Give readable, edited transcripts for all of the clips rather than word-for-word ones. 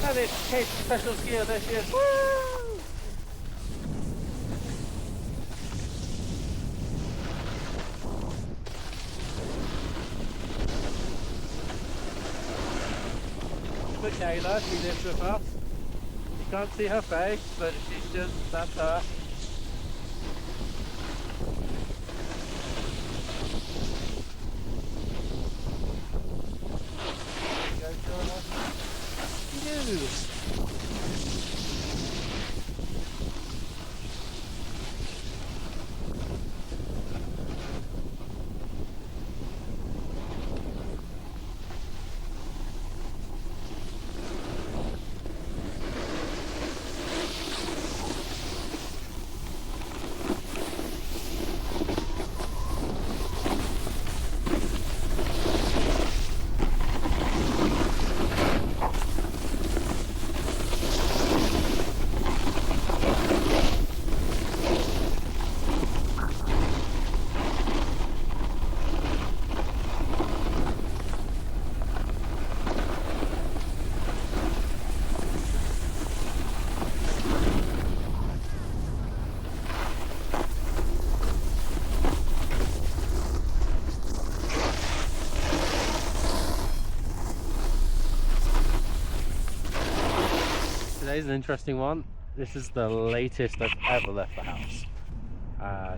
And it's Kate's special skier this year. Woo! Michaela, she lives with us. You can't see her face, but she's just, that's her. Go, Joanna. You. Today's an interesting one. This is the latest I've ever left the house.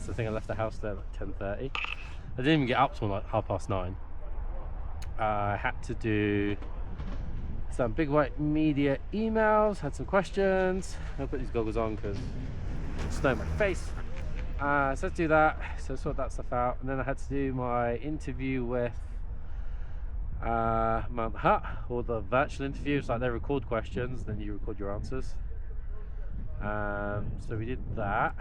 So I think I left the house there at like 10:30. I didn't even get up till like 9:30. I had to do some big white media emails, had some questions. I'll put these goggles on because it's snow in my face. So let's do that. So sort that stuff out, and then I had to do my interview with Mount Hut, or the virtual interviews. Like they record questions, then you record your answers. So we did that,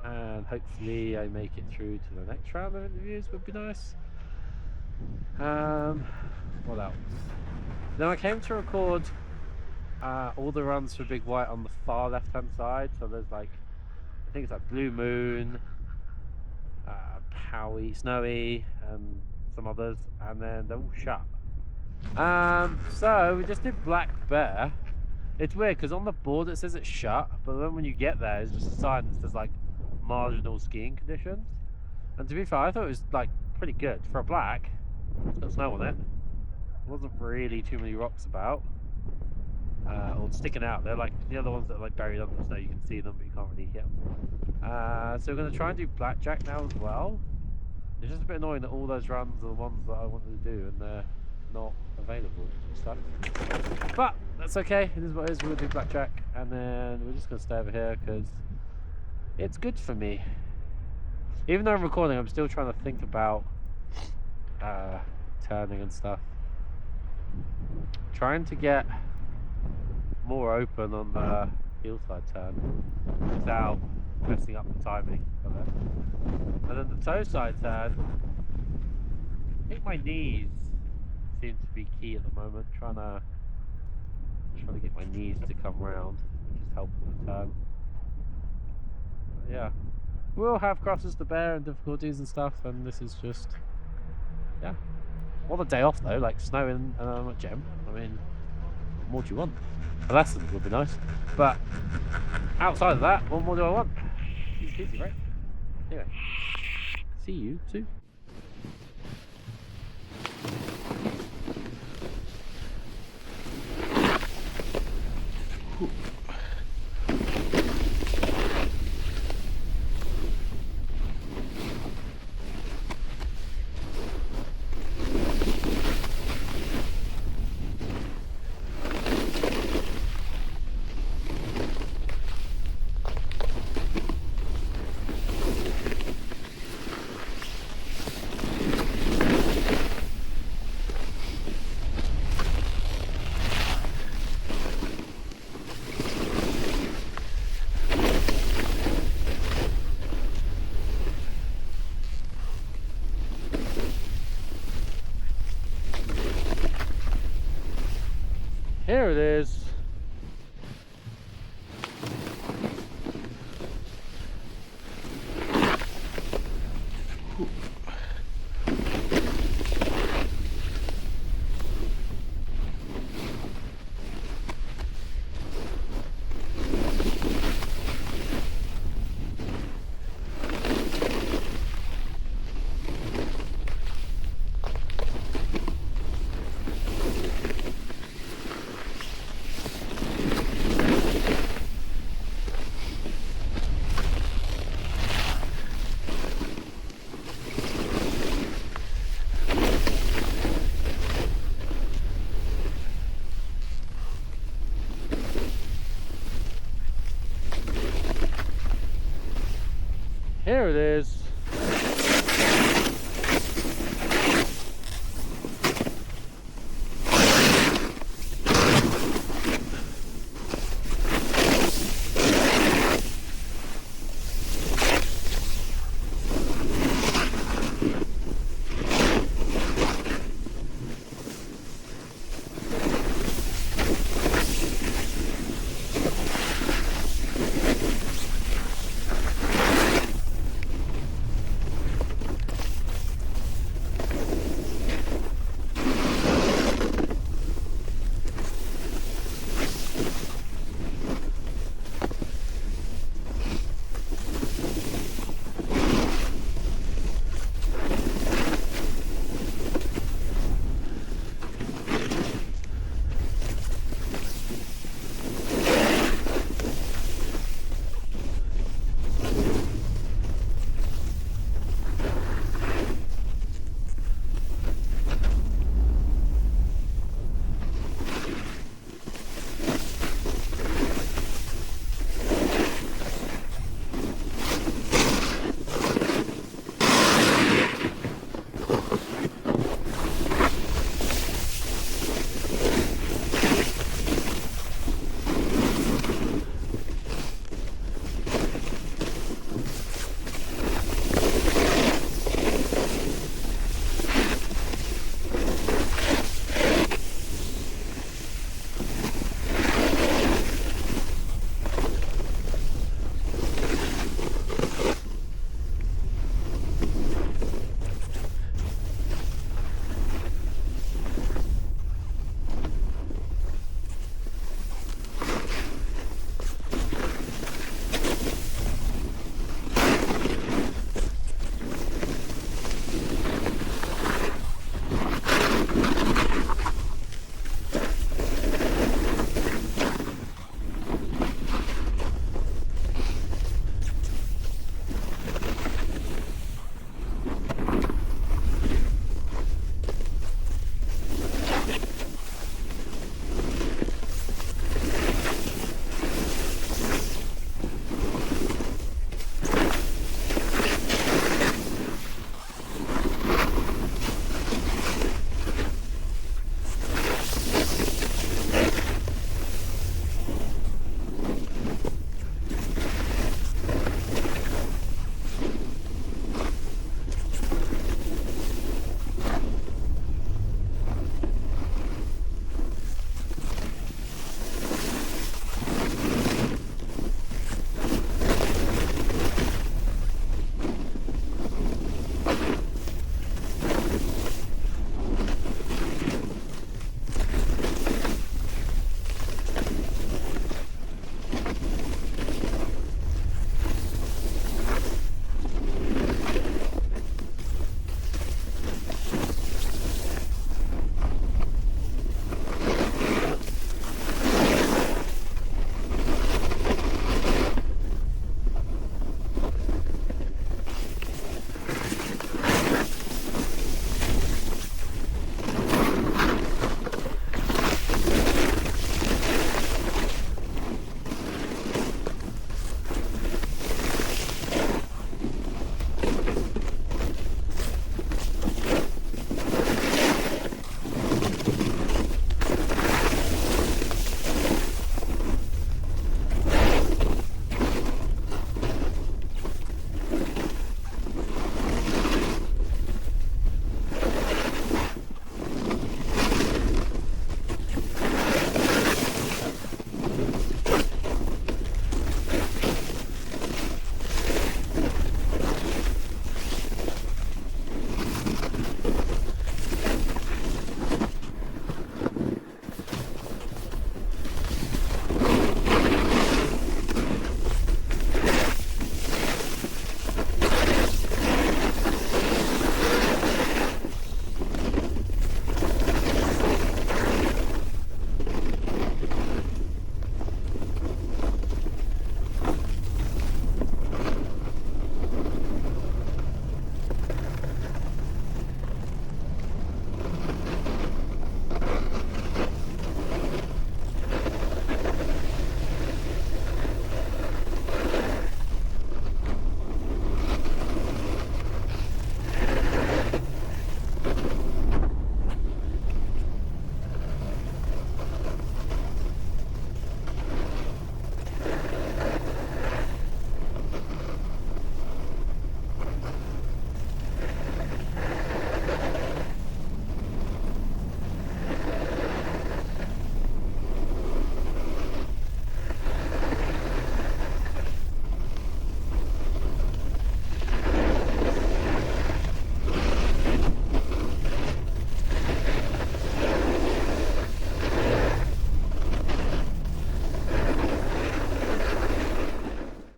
and hopefully I make it through to the next round of interviews. Would be nice. What else? Then I came to record all the runs for Big White on the far left hand side. So there's like, I think it's like Blue Moon, Powie, Snowy, and some others, and then they're all shut. So we just did Black Bear. It's weird because on the board it says it's shut, but then when you get there, it's just a sign that says like marginal skiing conditions. And to be fair, I thought it was like pretty good for a black. It's got snow on it. There wasn't really too many rocks about, or sticking out. They're like the other ones that are like buried under the snow. You can see them, but you can't really hit them. So we're going to try and do blackjack now as well. It's just a bit annoying that all those runs are the ones that I wanted to do and they're not available and stuff. But that's okay, it is what it is. We'll do blackjack and then we're just going to stay over here because it's good for me. Even though I'm recording, I'm still trying to think about turning and stuff. Trying to get more open on the hillside turn without messing up the timing of it. And then the toe side turn, I think my knees seem to be key at the moment. Trying to get my knees to come round, which is helpful with the turn. But yeah, we'll have crosses to bear and difficulties and stuff, and this is just, yeah. What a day off though, like snowing and I'm at gym. I mean, what more do you want? A lesson would be nice, but outside of that, what more do I want? Easy peasy, right? Anyway, see you soon. Here it is. Here it is.